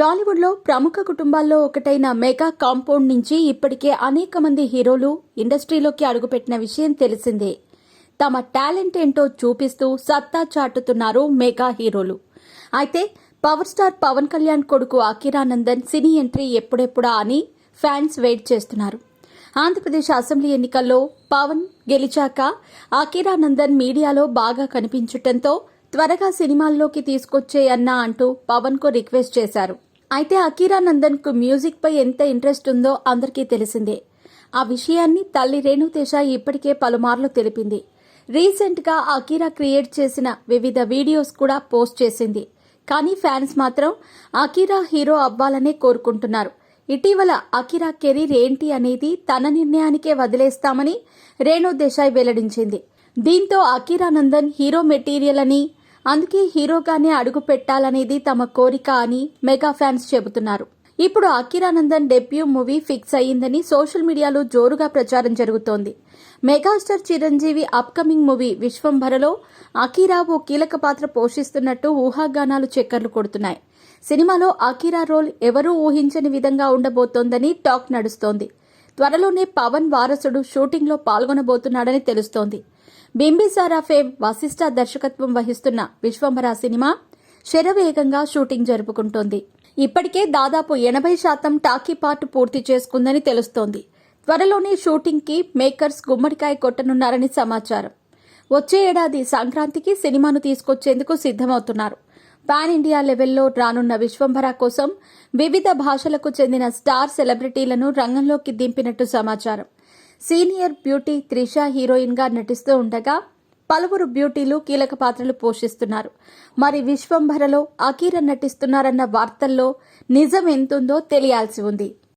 టాలీవుడ్లో ప్రముఖ కుటుంబాల్లో ఒకటైన మెగా కాంపౌండ్ నుంచి ఇప్పటికే అనేక మంది హీరోలు ఇండస్ట్రీలోకి అడుగుపెట్టిన విషయం తెలిసిందే. తమ టాలెంట్ ఏంటో చూపిస్తూ సత్తా చాటుతున్నారు మెగా హీరోలు. అయితే పవర్ స్టార్ పవన్ కళ్యాణ్ కొడుకు అఖీరానందన్ సినీ ఎంట్రీ ఎప్పుడెప్పుడా అని ఫ్యాన్స్ వెయిట్ చేస్తున్నారు. ఆంధ్రప్రదేశ్ అసెంబ్లీ ఎన్నికల్లో పవన్ గెలిచాక అఖీరానందన్ మీడియాలో బాగా కనిపించటంతో త్వరగా సినిమాల్లోకి తీసుకొచ్చేయన్నా అంటూ పవన్ కు రిక్వెస్ట్ చేశారు. అయితే అఖీరానందన్ కు మ్యూజిక్ పై ఎంత ఇంట్రెస్ట్ ఉందో అందరికీ తెలిసిందే. ఆ విషయాన్ని తల్లి రేణుతేజ ఇప్పటికే పలుమార్లు తెలిపింది. రీసెంట్ గా అఖీరా క్రియేట్ చేసిన వివిధ వీడియోస్ కూడా పోస్ట్ చేసింది. కానీ ఫ్యాన్స్ మాత్రం అఖీరా హీరో అవ్వాలనే కోరుకుంటున్నారు. ఇటీవల అఖీరా కెరీర్ ఏంటి అనేది తన నిర్ణయానికే వదిలేస్తామని రేణు దేశాయ్ వెల్లడించింది. దీంతో అఖీరానందన్ హీరో మెటీరియల్ అని, అందుకే హీరోగానే అడుగు పెట్టాలనేది తమ కోరిక అని మెగా ఫ్యాన్స్ చెబుతున్నారు. ఇప్పుడు అఖీరానందన్ డెబ్యూ మూవీ ఫిక్స్ అయ్యిందని సోషల్ మీడియాలో జోరుగా ప్రచారం జరుగుతోంది. మెగాస్టార్ చిరంజీవి అప్కమింగ్ మూవీ విశ్వంభరలో అఖీరా ఓ కీలక పాత్ర పోషిస్తున్నట్టు ఊహాగానాలు చక్కర్లు కొడుతున్నాయి. సినిమాలో అఖీరా రోల్ ఎవరూ ఊహించని విధంగా ఉండబోతోందని టాక్ నడుస్తోంది. త్వరలోనే పవన్ వారసుడు షూటింగ్లో పాల్గొనబోతున్నాడని తెలుస్తోంది. బింబిసారా ఫేమ్ వశిష్ఠ దర్శకత్వం వహిస్తున్న విశ్వంభర సినిమా శరవేగంగా షూటింగ్ జరుపుకుంటోంది. ఇప్పటికే దాదాపు 80% టాకీ పార్ట్ పూర్తి చేసుకుందని తెలుస్తోంది. త్వరలోనే షూటింగ్ కి మేకర్స్ గుమ్మడికాయ కొట్టనున్నారని సమాచారం. వచ్చే ఏడాది సంక్రాంతికి సినిమాను తీసుకొచ్చేందుకు సిద్దమవుతున్నారు. పాన్ ఇండియా లెవెల్లో రానున్న విశ్వంభర కోసం వివిధ భాషలకు చెందిన స్టార్ సెలబ్రిటీలను రంగంలోకి దింపినట్టు సమాచారం. సీనియర్ బ్యూటీ త్రిష హీరోయిన్ గా నటిస్తూ ఉండగా పలువురు బ్యూటీలు కీలక పాత్రలు పోషిస్తున్నారు. మరి విశ్వంభరలో అఖీరా నటిస్తున్నారన్న వార్తల్లో నిజం ఎంతుందో తెలియాల్సి ఉంది.